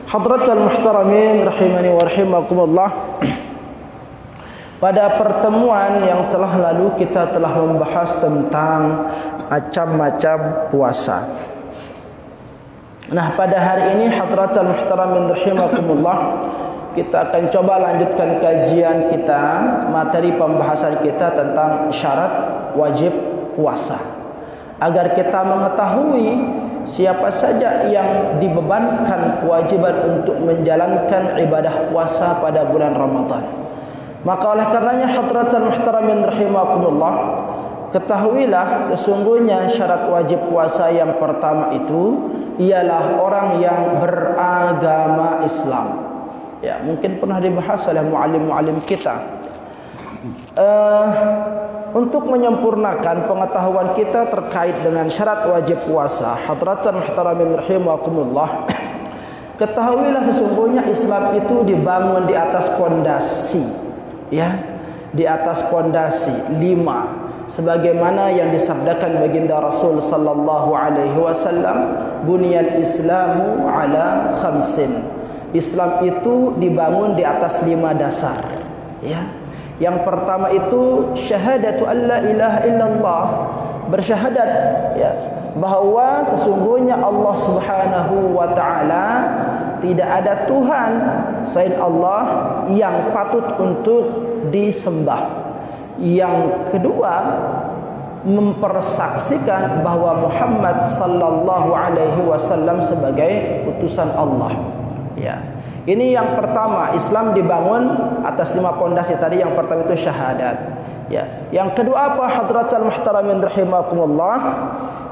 Hadratal muhtaramin rahimani wa rahimakumullah. Pada pertemuan yang telah lalu kita telah membahas tentang macam-macam puasa. Nah, pada hari ini hadratal muhtaramin rahimakumullah, kita akan coba lanjutkan kajian kita, materi pembahasan kita tentang syarat wajib puasa, agar kita mengetahui siapa saja yang dibebankan kewajiban untuk menjalankan ibadah puasa pada bulan Ramadan. Maka oleh karenanya hadratal muhtaramin rahimakumullah, ketahuilah sesungguhnya syarat wajib puasa yang pertama itu ialah orang yang beragama Islam. Ya, mungkin pernah dibahas oleh muallim-muallim kita. Untuk menyempurnakan pengetahuan kita terkait dengan syarat wajib puasa, hadratan muhtaramin rahimakumullah, ketahuilah sesungguhnya Islam itu dibangun di atas pondasi, ya, di atas pondasi 5, sebagaimana yang disabdakan baginda Rasul sallallahu alaihi wasallam, bunyal Islamu ala khamsin. Islam itu dibangun di atas 5 dasar, ya. Yang pertama itu syahadatu alla ilaha illallah, bersyahadat, ya, bahwa sesungguhnya Allah Subhanahu wa taala tidak ada Tuhan selain Allah yang patut untuk disembah. Yang kedua, mempersaksikan bahwa Muhammad sallallahu alaihi wasallam sebagai utusan Allah. Ya. Ini yang pertama, Islam dibangun atas 5 pondasi tadi. Yang pertama itu syahadat. Ya. Yang kedua apa hadratal muhtaramin rahimakumullah?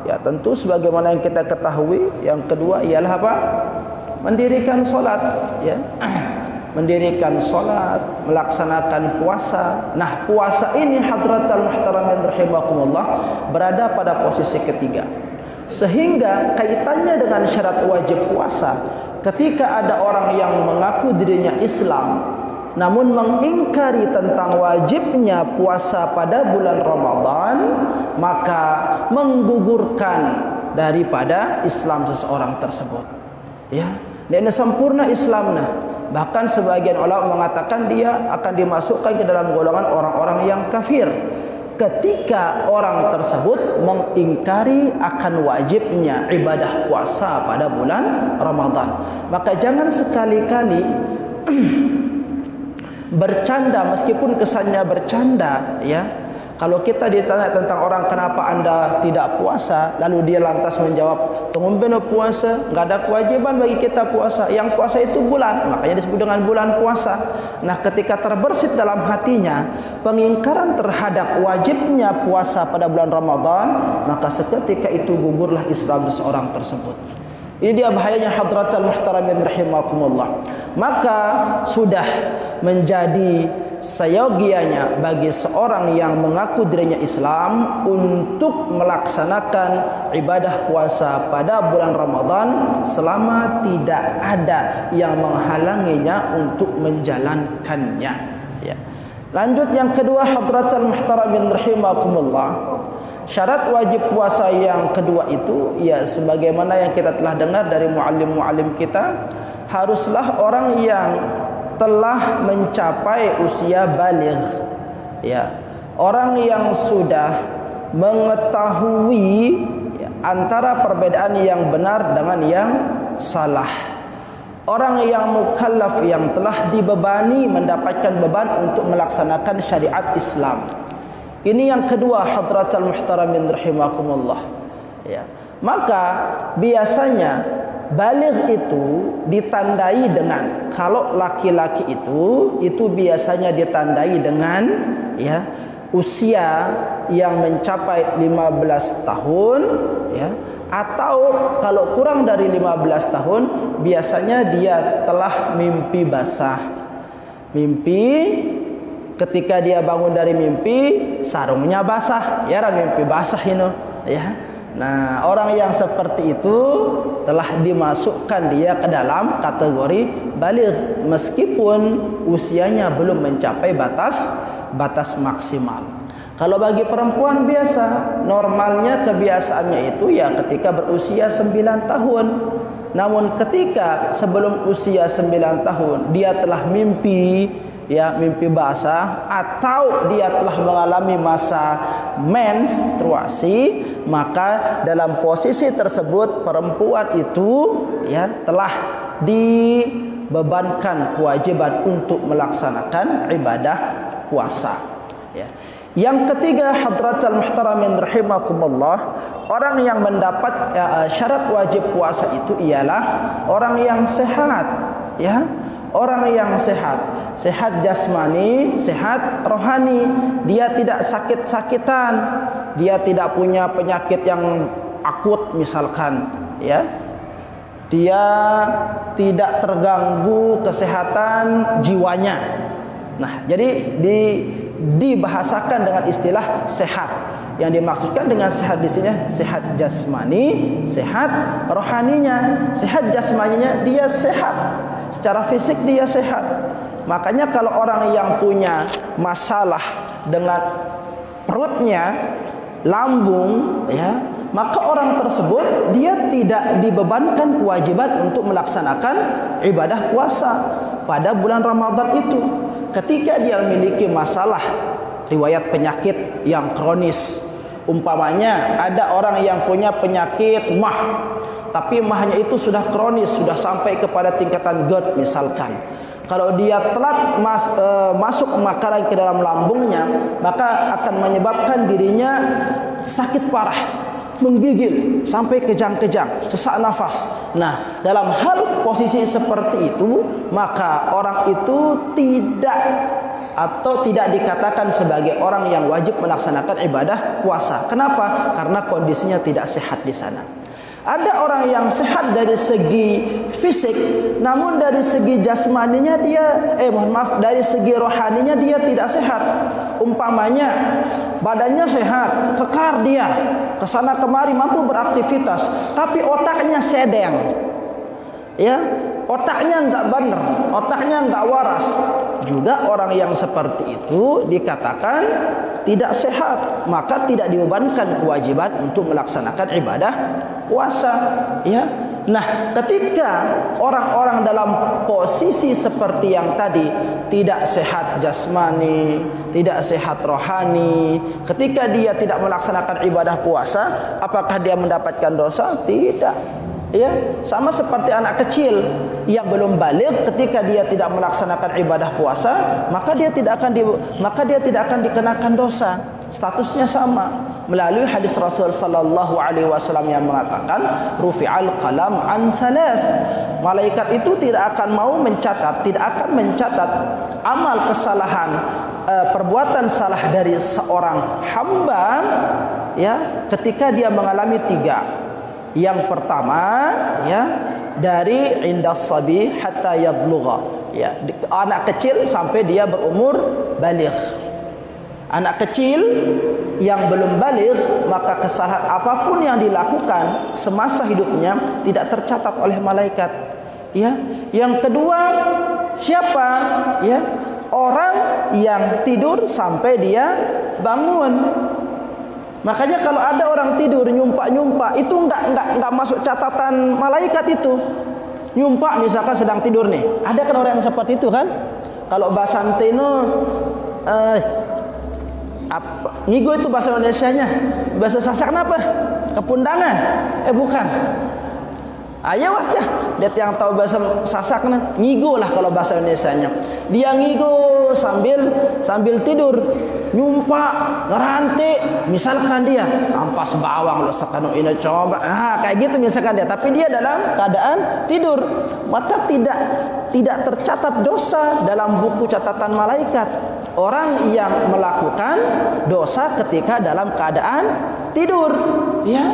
Ya, tentu sebagaimana yang kita ketahui, yang kedua ialah apa? Mendirikan salat, ya. Mendirikan salat, melaksanakan puasa. Nah, puasa ini hadratal muhtaramin rahimakumullah berada pada posisi ketiga. Sehingga kaitannya dengan syarat wajib puasa, ketika ada orang yang mengaku dirinya Islam namun mengingkari tentang wajibnya puasa pada bulan Ramadan, maka menggugurkan daripada Islam seseorang tersebut. Ya, dan sempurna Islamnya. Bahkan sebagian ulama mengatakan dia akan dimasukkan ke dalam golongan orang-orang yang kafir ketika orang tersebut mengingkari akan wajibnya ibadah puasa pada bulan Ramadan. Maka jangan sekali-kali bercanda, meskipun kesannya bercanda, ya. Kalau kita ditanya tentang orang kenapa anda tidak puasa, lalu dia lantas menjawab, tumben puasa, enggak ada kewajiban bagi kita puasa. Yang puasa itu bulan, makanya disebut dengan bulan puasa. Nah, ketika terbersit dalam hatinya pengingkaran terhadap wajibnya puasa pada bulan Ramadan, maka seketika itu gugurlah Islam seseorang tersebut. Ini dia bahayanya hadratal muhtaramin rahimakumullah. Maka sudah menjadi seyogianya bagi seorang yang mengaku dirinya Islam untuk melaksanakan ibadah puasa pada bulan Ramadan selama tidak ada yang menghalanginya untuk menjalankannya, ya. Lanjut yang kedua hadratal muhtaramin rahimakumullah. Syarat wajib puasa yang kedua itu, ya, sebagaimana yang kita telah dengar dari muallim-muallim kita, haruslah orang yang telah mencapai usia baligh, ya, orang yang sudah mengetahui, ya, antara perbedaan yang benar dengan yang salah. Orang yang mukallaf, yang telah dibebani mendapatkan beban untuk melaksanakan syariat Islam. Ini yang kedua hadratal muhtaramin rahimakumullah, ya. Maka biasanya baligh itu ditandai dengan, kalau laki-laki itu biasanya ditandai dengan, ya, usia yang mencapai 15 tahun, ya, atau kalau kurang dari 15 tahun biasanya dia telah mimpi basah. Mimpi, ketika dia bangun dari mimpi sarungnya basah, ya, mimpi basah ini, ya. Nah, orang yang seperti itu telah dimasukkan dia ke dalam kategori baligh meskipun usianya belum mencapai batas maksimal. Kalau bagi perempuan biasa, normalnya kebiasaannya itu ya ketika berusia 9 tahun. namun ketika sebelum usia 9 tahun dia telah mimpi, ya, mimpi basah, atau dia telah mengalami masa menstruasi, maka dalam posisi tersebut perempuan itu, ya, telah dibebankan kewajiban untuk melaksanakan ibadah puasa, ya. Yang ketiga, hadratul muhtaramin rahimakumullah, orang yang mendapat syarat wajib puasa itu ialah orang yang sehat, ya, orang yang sehat, sehat jasmani, sehat rohani. Dia tidak sakit-sakitan, dia tidak punya penyakit yang akut misalkan, ya. Dia tidak terganggu kesehatan jiwanya. Nah, jadi dibahasakan dengan istilah sehat. Yang dimaksudkan dengan sehat di sini sehat jasmani, sehat rohaninya. Sehat jasmaninya dia sehat, secara fisik dia sehat. Makanya kalau orang yang punya masalah dengan perutnya, lambung, ya, maka orang tersebut dia tidak dibebankan kewajiban untuk melaksanakan ibadah puasa pada bulan Ramadan itu. Ketika dia memiliki masalah riwayat penyakit yang kronis, umpamanya ada orang yang punya penyakit mah, tapi mahnya itu sudah kronis, sudah sampai kepada tingkatan GERD misalkan. Kalau dia telat masuk makanan ke dalam lambungnya, maka akan menyebabkan dirinya sakit parah, menggigil sampai kejang-kejang, sesak nafas. Nah, dalam hal posisi seperti itu, maka orang itu tidak dikatakan sebagai orang yang wajib melaksanakan ibadah puasa. Kenapa? Karena kondisinya tidak sehat di sana. Ada orang yang sehat dari segi fisik, namun dari segi jasmaninya dia dari segi rohaninya dia tidak sehat. Umpamanya badannya sehat, kekar dia, kesana kemari mampu beraktivitas, tapi otaknya sedeng, ya, otaknya enggak benar, otaknya enggak waras. Juga orang yang seperti itu dikatakan tidak sehat, maka tidak dibebankan kewajiban untuk melaksanakan ibadah puasa, ya. Nah, ketika orang-orang dalam posisi seperti yang tadi, tidak sehat jasmani, tidak sehat rohani, ketika dia tidak melaksanakan ibadah puasa, apakah dia mendapatkan dosa? Tidak. Ya, sama seperti anak kecil yang belum baligh, ketika dia tidak melaksanakan ibadah puasa, maka dia tidak akan dikenakan dosa. Statusnya sama. Melalui hadis Rasul sallallahu alaihi wasallam yang mengatakan, rufi'al qalam an thalath. Malaikat itu tidak akan mencatat amal kesalahan, perbuatan salah dari seorang hamba, ya, ketika dia mengalami 3. Yang pertama, ya, dari indas sabi hatta yablugha, ya, anak kecil sampai dia berumur baligh. Anak kecil yang belum baligh, maka kesalahan apapun yang dilakukan semasa hidupnya tidak tercatat oleh malaikat, ya. Yang kedua, siapa? Ya, orang yang tidur sampai dia bangun. Makanya kalau ada orang tidur nyumpak-nyumpak, itu enggak masuk catatan malaikat itu. Nyumpak misalkan sedang tidur nih. Ada kan orang yang seperti itu kan? Kalau bahasa anteno ngigo itu bahasa Indonesianya. Bahasa Sasak apa? Kepundangan. Bukan. Ayo ya, lihat yang tahu bahasa Sasak nah, ngigo lah kalau bahasa Indonesianya. Dia ngigo sambil tidur, nyumpak, ngerantik, misalkan dia ampas bawang lo sekanu ini coba. Nah, kayak gitu misalkan dia, tapi dia dalam keadaan tidur, maka tidak tercatat dosa dalam buku catatan malaikat. Orang yang melakukan dosa ketika dalam keadaan tidur, ya.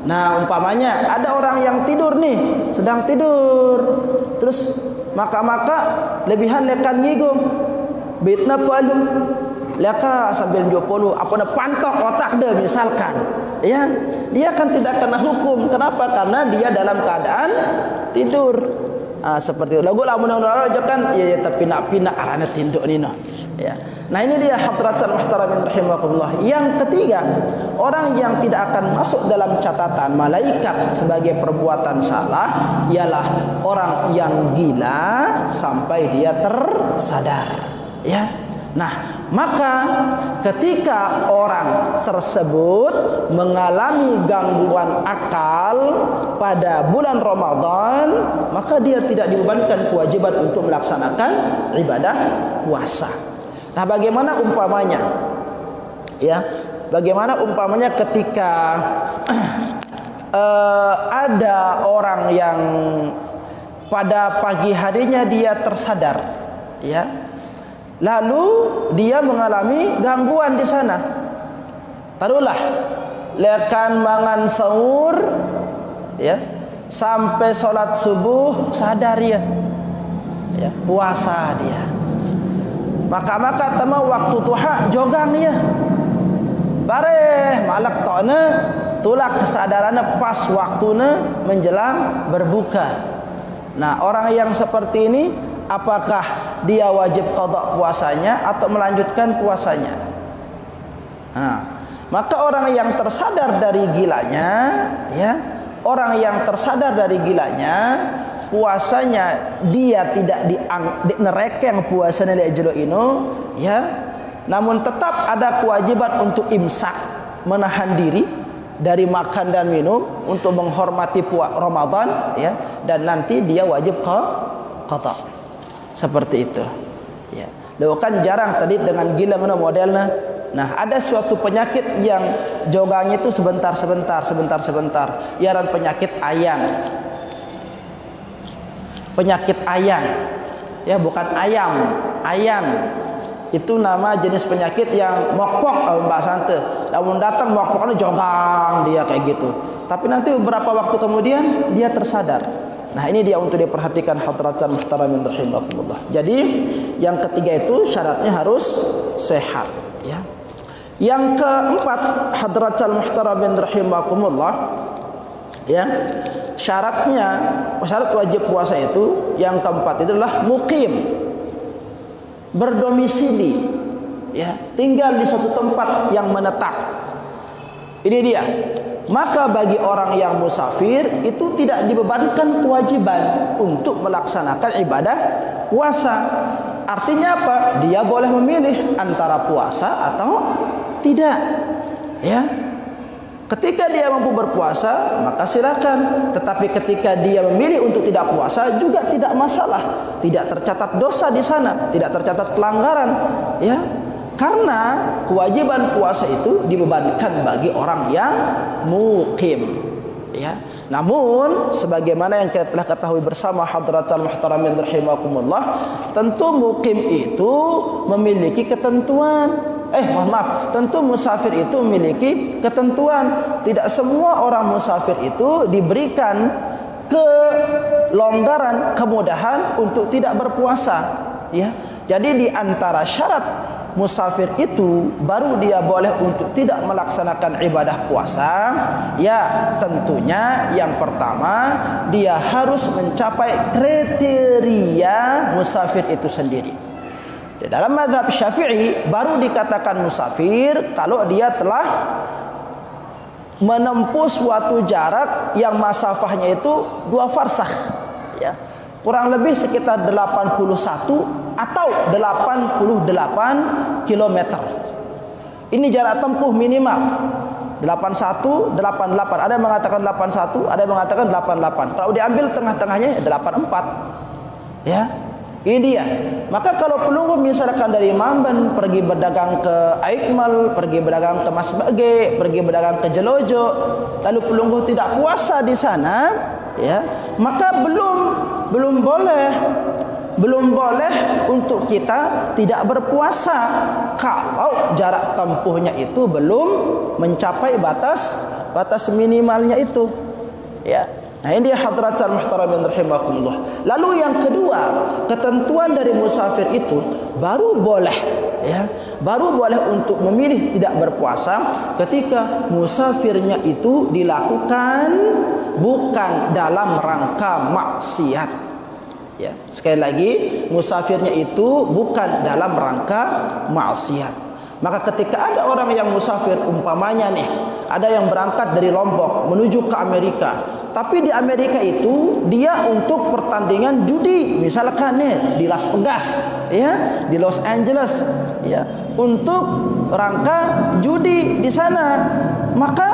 Nah, umpamanya ada orang yang tidur nih, sedang tidur, terus maka lebihan lekan ngigo, bitna palu, leka sambil 20, apa na pantok otak dia misalkan, ya, dia kan tidak kena hukum. Kenapa? Karena dia dalam keadaan tidur. Seperti itu. Lagu lah mudah-mudahan aja kan, ya tapi nak pinak arana tinduk ni noh. Ya. Nah ini dia hadratul muhtaramin rahimakumullah. Yang ketiga, orang yang tidak akan masuk dalam catatan malaikat sebagai perbuatan salah ialah orang yang gila sampai dia tersadar. Ya. Nah, maka ketika orang tersebut mengalami gangguan akal pada bulan Ramadan, maka dia tidak dibebankan kewajiban untuk melaksanakan ibadah puasa. Nah, bagaimana umpamanya? Ya, bagaimana umpamanya ketika ada orang yang pada pagi harinya dia tersadar, ya. Lalu dia mengalami gangguan di sana. Taruhlah lekan mangan sahur, ya, sampai sholat subuh sadar ya, puasa dia. Maka tema waktu tuha jogang ya, bareh malak tona tulak kesadarannya pas waktunya menjelang berbuka. Nah, orang yang seperti ini, apakah dia wajib qada puasanya atau melanjutkan puasanya? Nah, maka orang yang tersadar dari gilanya, ya, orang yang tersadar dari gilanya, puasanya dia tidak dinerekeng puasanya di jelo ino, ya, namun tetap ada kewajiban untuk imsak, menahan diri dari makan dan minum untuk menghormati Ramadan, ya, dan nanti dia wajib qada. Seperti itu, ya. Lo kan jarang tadi dengan gila mana modelnya. Nah, ada suatu penyakit yang joganya itu sebentar. Ialah penyakit ayang. Penyakit ayang, ya, bukan ayam, ayang. Itu nama jenis penyakit yang mokpok kalau bahasa ante. Namun datang mokpoknya jogang dia kayak gitu. Tapi nanti beberapa waktu kemudian dia tersadar. Nah, ini dia untuk diperhatikan hadratan muhtaramin rahimakumullah. Jadi yang ketiga itu syaratnya harus sehat, ya. Yang keempat, hadratan muhtaramin rahimakumullah, ya. Syarat wajib puasa itu yang keempat itu adalah muqim, berdomisili, ya, tinggal di satu tempat yang menetap. Ini dia. Maka bagi orang yang musafir itu tidak dibebankan kewajiban untuk melaksanakan ibadah puasa. Artinya apa? Dia boleh memilih antara puasa atau tidak, ya. Ketika dia mampu berpuasa, maka silakan. Tetapi ketika dia memilih untuk tidak puasa juga tidak masalah. Tidak tercatat dosa di sana, tidak tercatat pelanggaran, ya. Karena kewajiban puasa itu dibebankan bagi orang yang muqim, ya. Namun sebagaimana yang kita telah ketahui bersama hadratul muhtaramin rahimakumullah, tentu muqim itu memiliki ketentuan. Tentu musafir itu memiliki ketentuan. Tidak semua orang musafir itu diberikan kelonggaran, kemudahan untuk tidak berpuasa, ya. Jadi di antara syarat musafir itu baru dia boleh untuk tidak melaksanakan ibadah puasa, ya, tentunya yang pertama dia harus mencapai kriteria musafir itu sendiri. Di dalam mazhab Syafi'i baru dikatakan musafir kalau dia telah menempuh suatu jarak yang masafahnya itu 2 farsakh, ya, kurang lebih sekitar 81 atau 88 kilometer. Ini jarak tempuh minimal 81, 88. Ada yang mengatakan 81, ada yang mengatakan 88. Kalau diambil tengah-tengahnya 84. Ya. Ini dia. Maka kalau pelunggu misalkan dari Mamben pergi berdagang ke Aikmal, pergi berdagang ke Masbage, pergi berdagang ke Jelojo, lalu pelunggu tidak puasa di sana, ya, maka belum boleh untuk kita tidak berpuasa kalau jarak tempuhnya itu belum mencapai batas minimalnya itu, ya. Nah, ini dia hadratul muhtaramin rahimakumullah. Lalu yang kedua, ketentuan dari musafir itu baru boleh untuk memilih tidak berpuasa ketika musafirnya itu dilakukan bukan dalam rangka maksiat. Ya, sekali lagi musafirnya itu bukan dalam rangka maksiat. Maka ketika ada orang yang musafir, umpamanya nih, ada yang berangkat dari Lombok menuju ke Amerika, tapi di Amerika itu dia untuk pertandingan judi, misalkan nih di Las Vegas, ya, di Los Angeles, ya, untuk rangka judi di sana, maka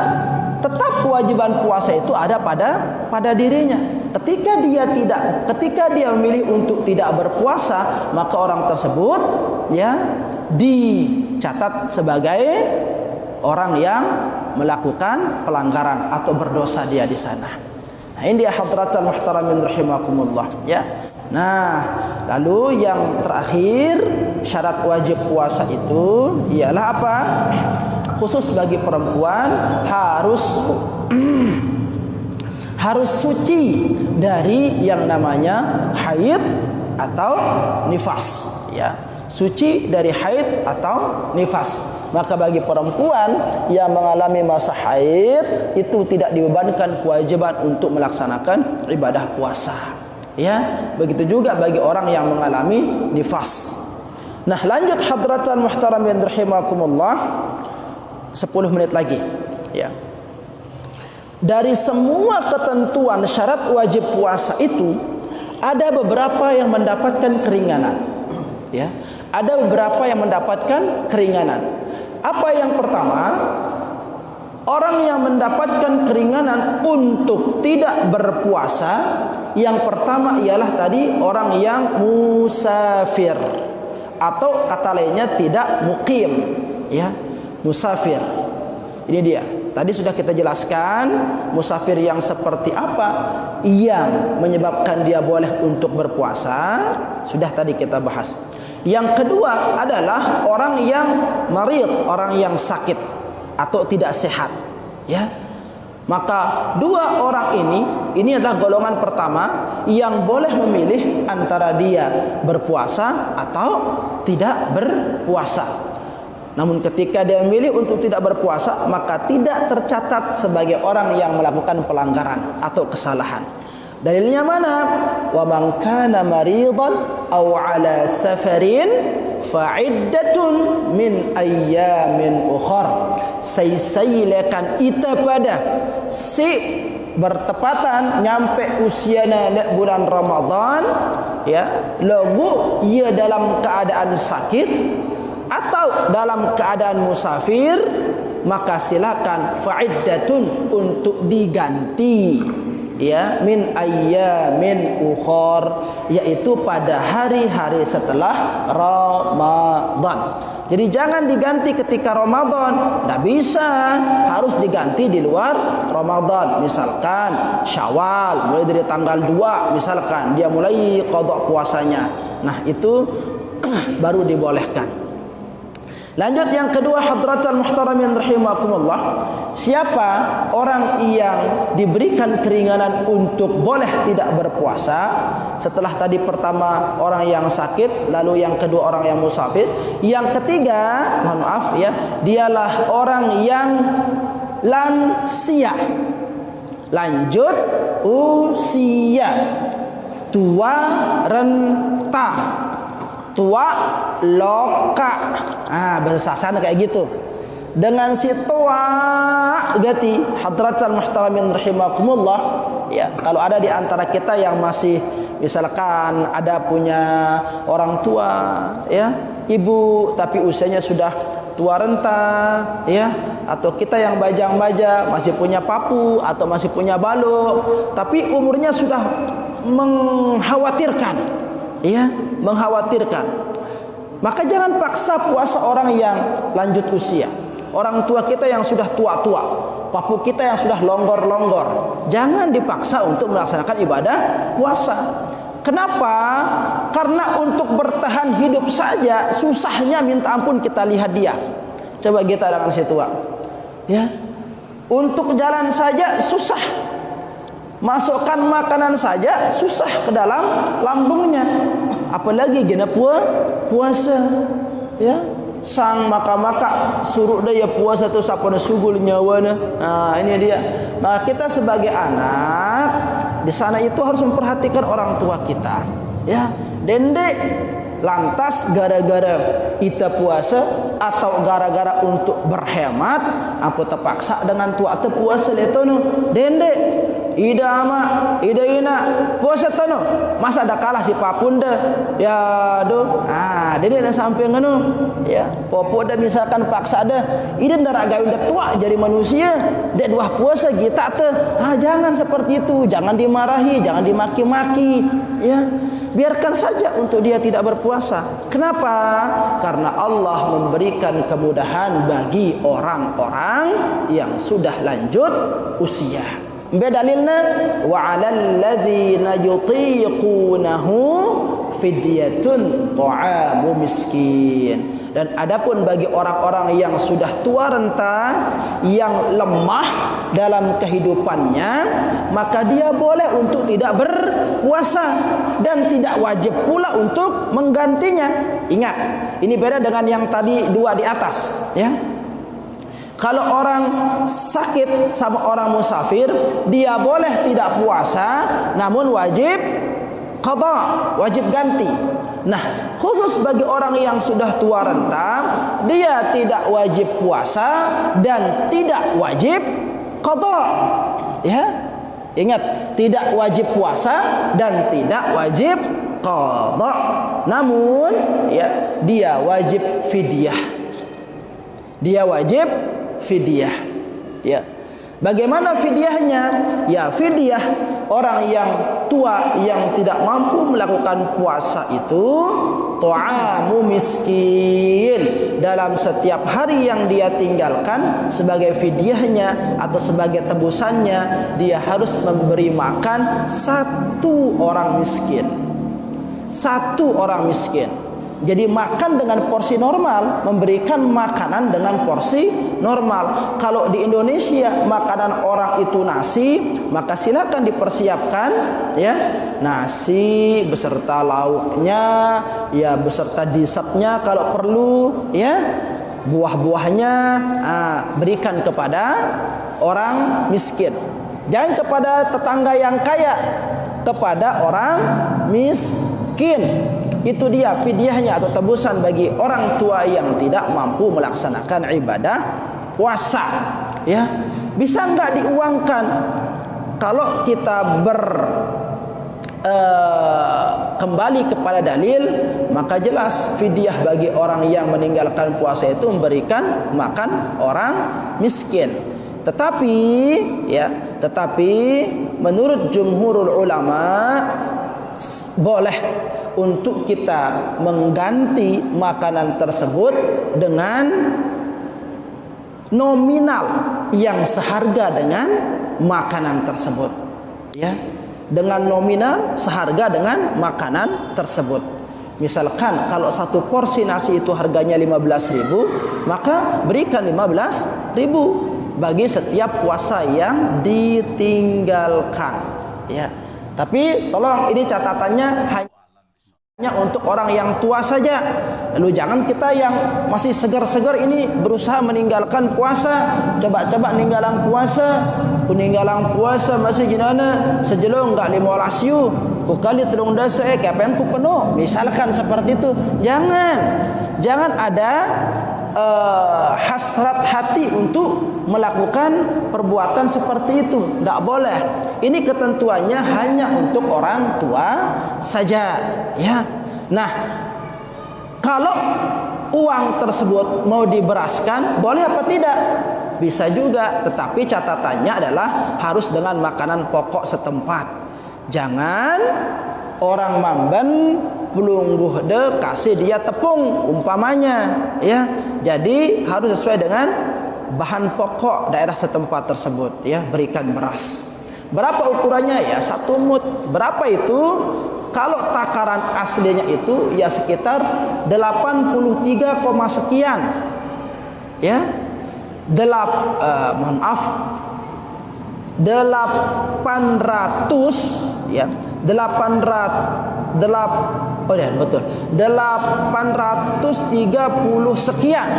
tetap kewajiban puasa itu ada pada dirinya. Ketika dia memilih untuk tidak berpuasa, maka orang tersebut, ya, dicatat sebagai orang yang melakukan pelanggaran atau berdosa dia di sana. Nah, ini dia hadratul muhtaramin rahimakumullah, ya. Nah, lalu yang terakhir syarat wajib puasa itu ialah apa? Khusus bagi perempuan harus suci dari yang namanya haid atau nifas, ya. Suci dari haid atau nifas. Maka bagi perempuan yang mengalami masa haid itu tidak dibebankan kewajiban untuk melaksanakan ibadah puasa. Ya, begitu juga bagi orang yang mengalami nifas. Nah, lanjut hadratan muhtaramin rahimakumullah, 10 menit lagi. Ya. Dari semua ketentuan syarat wajib puasa itu ada beberapa yang mendapatkan keringanan. Ya. Ada beberapa yang mendapatkan keringanan. Apa yang pertama? Orang yang mendapatkan keringanan untuk tidak berpuasa, yang pertama ialah tadi orang yang musafir, atau kata lainnya tidak muqim, ya, musafir. Ini dia. Tadi sudah kita jelaskan musafir yang seperti apa yang menyebabkan dia boleh untuk berpuasa, sudah tadi kita bahas. Yang kedua adalah orang yang marid, orang yang sakit atau tidak sehat, ya. Maka dua orang ini adalah golongan pertama yang boleh memilih antara dia berpuasa atau tidak berpuasa. Namun ketika dia memilih untuk tidak berpuasa, maka tidak tercatat sebagai orang yang melakukan pelanggaran atau kesalahan. Dalilnya mana? Wa man kana maridan aw ala safarin fa iddatun min ayyamin ukhar. Saylekan ita pada si bertepatan nyampe usiana bulan Ramadan, ya, lagu ia dalam keadaan sakit atau dalam keadaan musafir, maka silakan fa'iddatun untuk diganti, ya, min ayyamin ukhar, yaitu pada hari-hari setelah Ramadan. Jadi jangan diganti ketika Ramadan, tidak bisa, harus diganti di luar Ramadan. Misalkan Syawal mulai dari tanggal 2, misalkan dia mulai qada puasanya. Nah, itu baru dibolehkan. Lanjut yang kedua, hadratul muhtaramin rahimakumullah, siapa orang yang diberikan keringanan untuk boleh tidak berpuasa setelah tadi pertama orang yang sakit, lalu yang kedua orang yang musafir, yang ketiga, mohon maaf ya, dialah orang yang lansia, lanjut usia, tua renta, tua loka. Bahasa sana kayak gitu. Dengan si tua gati hadratul muhtaramin rahimakumullah, ya, kalau ada di antara kita yang masih misalkan ada punya orang tua, ya, ibu tapi usianya sudah tua renta, ya, atau kita yang bajang-baja masih punya papu atau masih punya balok tapi umurnya sudah mengkhawatirkan, ya, mengkhawatirkan, maka jangan paksa puasa orang yang lanjut usia. Orang tua kita yang sudah tua-tua, papu kita yang sudah longgor-longgor, jangan dipaksa untuk melaksanakan ibadah puasa. Kenapa? Karena untuk bertahan hidup saja susahnya minta ampun, kita lihat dia. Coba kita dengan si tua, ya, untuk jalan saja susah, masukkan makanan saja susah ke dalam lambungnya, apalagi gina puasa, ya. Sang maka suruh dia puasa tu siapa nak sugul nyawa na. Ini dia. Nah, kita sebagai anak di sana itu harus memperhatikan orang tua kita, Ya, dendek lantas gara-gara kita puasa atau gara-gara untuk berhemat apa terpaksa dengan tua atau puasa letono dendek ida ama ida ina puasa tono masa ada kalah si papunda ya do dendek dah sampai ngono ya popo dah misalkan paksa ada ida ndak gawe dah tua jadi manusia dek dua puasa kita teh jangan seperti itu, jangan dimarahi, jangan dimaki-maki ya. Biarkan saja untuk dia tidak berpuasa. Kenapa? Karena Allah memberikan kemudahan bagi orang-orang yang sudah lanjut usia. Bedalilna wa 'alal ladzina yutiqunahu fidyatun ta'amu miskin. Dan adapun bagi orang-orang yang sudah tua renta, yang lemah dalam kehidupannya, maka dia boleh untuk tidak berpuasa dan tidak wajib pula untuk menggantinya. Ingat, ini beda dengan yang tadi dua di atas, ya. Kalau orang sakit sama orang musafir, dia boleh tidak puasa, namun wajib qada, wajib ganti. Nah, khusus bagi orang yang sudah tua renta, dia tidak wajib puasa dan tidak wajib qada. Ya. Ingat, tidak wajib puasa dan tidak wajib qada. Namun, ya, dia wajib fidyah. Dia wajib fidyah. Ya. Bagaimana fidyahnya? Ya, fidyah orang yang tua yang tidak mampu melakukan puasa itu ta'amu miskin. Dalam setiap hari yang dia tinggalkan, sebagai fidyahnya atau sebagai tebusannya, dia harus memberi makan satu orang miskin. Satu orang miskin. Jadi makan dengan porsi normal, memberikan makanan dengan porsi normal. Kalau di Indonesia makanan orang itu nasi, maka silakan dipersiapkan ya, nasi beserta lauknya, ya beserta disapnya kalau perlu, ya. Buah-buahnya berikan kepada orang miskin. Jangan kepada tetangga yang kaya, kepada orang miskin. Itu dia fidyahnya atau tebusan bagi orang tua yang tidak mampu melaksanakan ibadah puasa. Ya, bisa enggak diuangkan? Kalau kita kembali kepada dalil, maka jelas fidyah bagi orang yang meninggalkan puasa itu memberikan makan orang miskin. Tetapi menurut jumhurul ulama boleh untuk kita mengganti makanan tersebut dengan nominal yang seharga dengan makanan tersebut, ya, dengan nominal seharga dengan makanan tersebut. Misalkan kalau satu porsi nasi itu harganya 15.000, maka berikan 15.000 bagi setiap puasa yang ditinggalkan, ya. Tapi tolong ini catatannya hanya untuk orang yang tua saja. Lalu jangan kita yang masih segar-segar ini berusaha meninggalkan puasa. Coba-coba meninggalkan puasa masih gimana? Sejelong enggak 15 yu. Kali telung dasa kapan ku penuh. Misalkan seperti itu. Jangan ada hasrat hati untuk melakukan perbuatan seperti itu. Tidak boleh. Ini ketentuannya hanya untuk orang tua saja, ya. Nah, kalau uang tersebut mau diberaskan, boleh apa tidak? Bisa juga, tetapi catatannya adalah harus dengan makanan pokok setempat. Jangan orang mamban pelungguh de kasih dia tepung umpamanya, ya. Jadi harus sesuai dengan bahan pokok daerah setempat tersebut, ya. Berikan beras. Berapa ukurannya? Ya 1 mud. Berapa itu? Kalau takaran aslinya itu ya sekitar 83, sekian. Ya. 800 ya. 830 sekian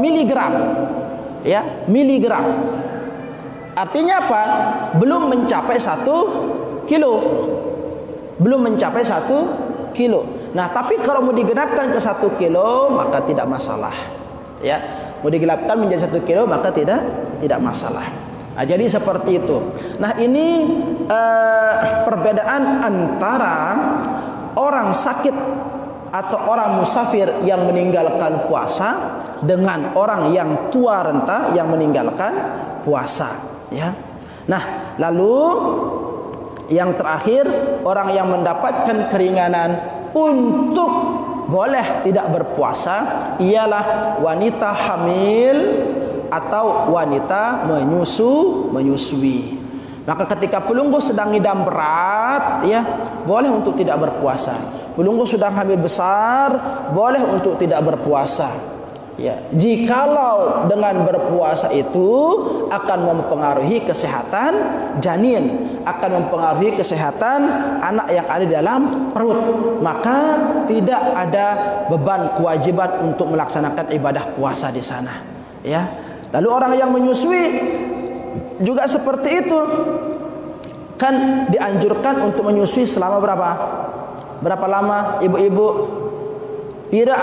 miligram, ya, miligram. Artinya apa? Belum mencapai 1 kilo. belum mencapai 1 kilo. Nah, tapi kalau mau digenapkan ke 1 kilo maka tidak masalah. Ya, mau digenapkan menjadi 1 kilo maka tidak masalah. Nah, jadi seperti itu. Nah, ini perbedaan antara orang sakit atau orang musafir yang meninggalkan puasa dengan orang yang tua renta yang meninggalkan puasa, ya. Nah, lalu yang terakhir, orang yang mendapatkan keringanan untuk boleh tidak berpuasa ialah wanita hamil atau wanita menyusui. Maka ketika pelunggu sedang ngidam berat, ya, boleh untuk tidak berpuasa. Pelunggu sedang hamil besar, boleh untuk tidak berpuasa. Ya, jikalau dengan berpuasa itu akan mempengaruhi kesehatan janin, akan mempengaruhi kesehatan anak yang ada di dalam perut, maka tidak ada beban kewajiban untuk melaksanakan ibadah puasa di sana. Ya. Lalu orang yang menyusui juga seperti itu, kan dianjurkan untuk menyusui selama berapa? Berapa lama, ibu-ibu? Pira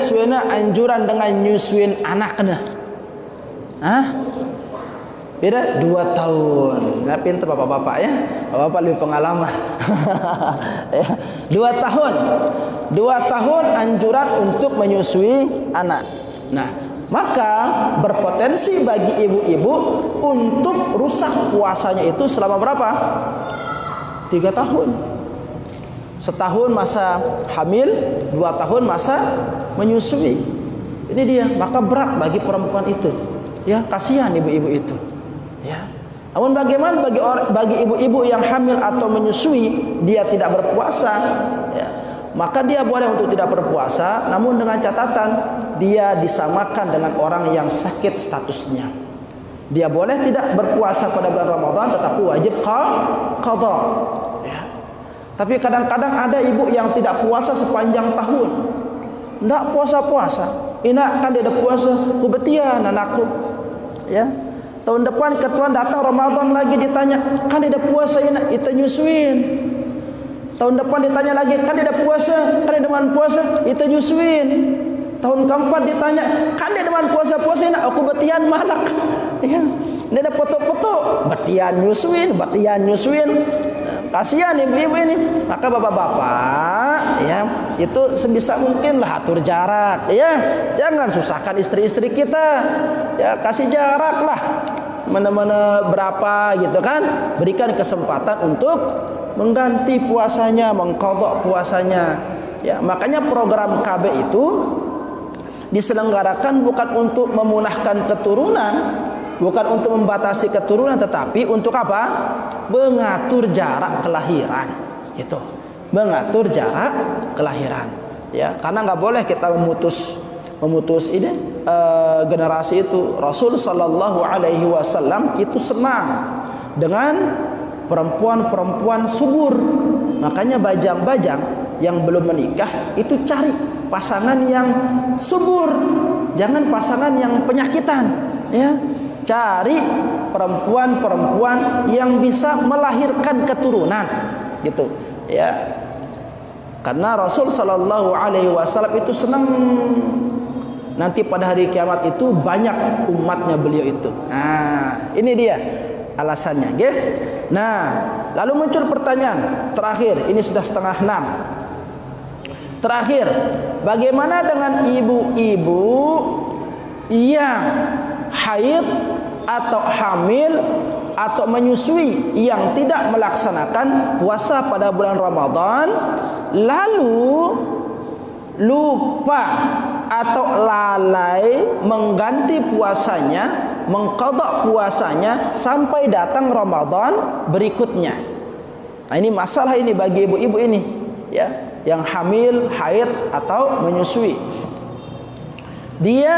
suena anjuran dengan nyusuin anaknya? Hah? Pira 2 tahun. Nah, pintar bapak-bapak ya. Bapak lebih pengalaman. Ya, 2 tahun. 2 tahun anjuran untuk menyusui anak. Nah, maka berpotensi bagi ibu-ibu untuk rusak puasanya itu selama berapa? 3 tahun. Setahun masa hamil, 2 tahun masa menyusui. Ini dia, maka berat bagi perempuan itu. Ya, kasihan ibu-ibu itu. Ya. Namun bagaimana bagi ibu-ibu yang hamil atau menyusui, dia tidak berpuasa, ya, maka dia boleh untuk tidak berpuasa, namun dengan catatan dia disamakan dengan orang yang sakit statusnya. Dia boleh tidak berpuasa pada bulan Ramadan, tetapi wajib qadha. Ya. Tapi kadang-kadang ada ibu yang tidak puasa sepanjang tahun, tidak puasa-puasa. Ina kan dia ada puasa, kubetian anakku. Ya. Tahun depan ketuan datang Ramadan lagi ditanya, kan dia ada puasa ina, kita nyusuin. Tahun depan ditanya lagi, kan dia ada puasa, kan dia deman puasa, kita nyusuin. Tahun keempat ditanya, kan dia deman puasa-puasa ina, aku betian malak. Ya. Dia ada foto-foto, betian nyusuin. Kasihan ibu-ibu ini. Maka bapak-bapak, ya, itu sebisa mungkin lah atur jarak, ya. Jangan susahkan istri-istri kita. Ya, kasih jarak lah. Mana-mana berapa gitu kan. Berikan kesempatan untuk mengganti puasanya, mengqadha puasanya. Ya, makanya program KB itu diselenggarakan bukan untuk memunahkan keturunan, bukan untuk membatasi keturunan, tetapi untuk apa? Mengatur jarak kelahiran. Gitu. Mengatur jarak kelahiran. Ya, karena nggak boleh kita memutus ini generasi itu. Rasul sallallahu alaihi wasallam itu senang dengan perempuan-perempuan subur. Makanya bajang-bajang yang belum menikah itu cari pasangan yang subur, jangan pasangan yang penyakitan, ya. Cari perempuan-perempuan yang bisa melahirkan keturunan, gitu, ya. Karena Rasul sallallahu alaihi wasallam itu senang nanti pada hari kiamat itu banyak umatnya beliau itu. Nah, ini dia alasannya, nggih. Nah, lalu muncul pertanyaan terakhir, ini sudah 5:30. Terakhir, bagaimana dengan ibu-ibu yang haid atau hamil atau menyusui yang tidak melaksanakan puasa pada bulan Ramadan, lalu lupa atau lalai mengganti puasanya, mengqadha puasanya sampai datang Ramadan berikutnya. Nah, ini masalah ini bagi ibu-ibu ini, ya, yang hamil, haid atau menyusui. Dia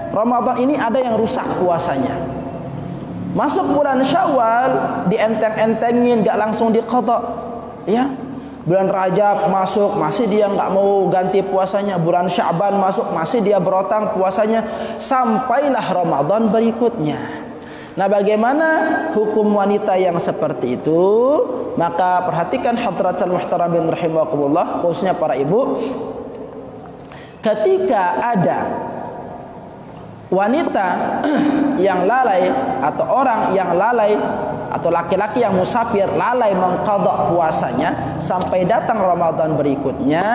Ramadan ini ada yang rusak puasanya. Masuk bulan Syawal dienteng-entengin, gak langsung diqadha, ya. Bulan Rajab masuk, masih dia gak mau ganti puasanya. Bulan Sya'ban masuk, masih dia berotang puasanya. Sampailah Ramadan berikutnya. Nah, bagaimana hukum wanita yang seperti itu? Maka perhatikan hadratul muhtaramin rahimakumullah, khususnya para ibu. Ketika ada wanita yang lalai atau orang yang lalai atau laki-laki yang musafir lalai mengqadha puasanya sampai datang Ramadan berikutnya,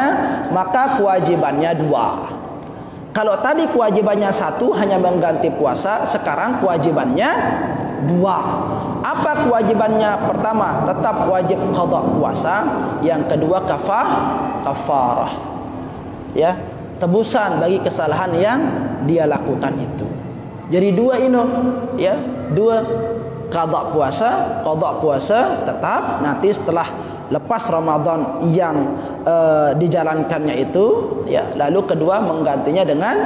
maka kewajibannya 2. Kalau tadi kewajibannya 1 hanya mengganti puasa, sekarang kewajibannya 2. Apa kewajibannya? Pertama, tetap wajib qadha puasa. Yang kedua, kafarah. Ya, tebusan bagi kesalahan yang dia lakukan itu. Jadi 2 ini, ya, 2 qadha puasa tetap, nanti setelah lepas Ramadan yang dijalankannya itu, ya, lalu kedua menggantinya dengan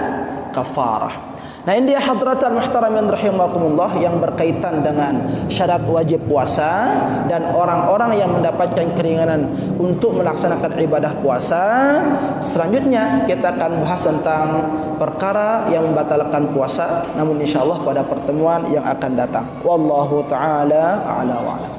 kafarah. Nah, ini dia hadratul muhtaramin rahimakumullah yang berkaitan dengan syarat wajib puasa dan orang-orang yang mendapatkan keringanan untuk melaksanakan ibadah puasa. Selanjutnya kita akan bahas tentang perkara yang membatalkan puasa, namun insyaallah pada pertemuan yang akan datang. Wallahu taala a'la wa a'lam.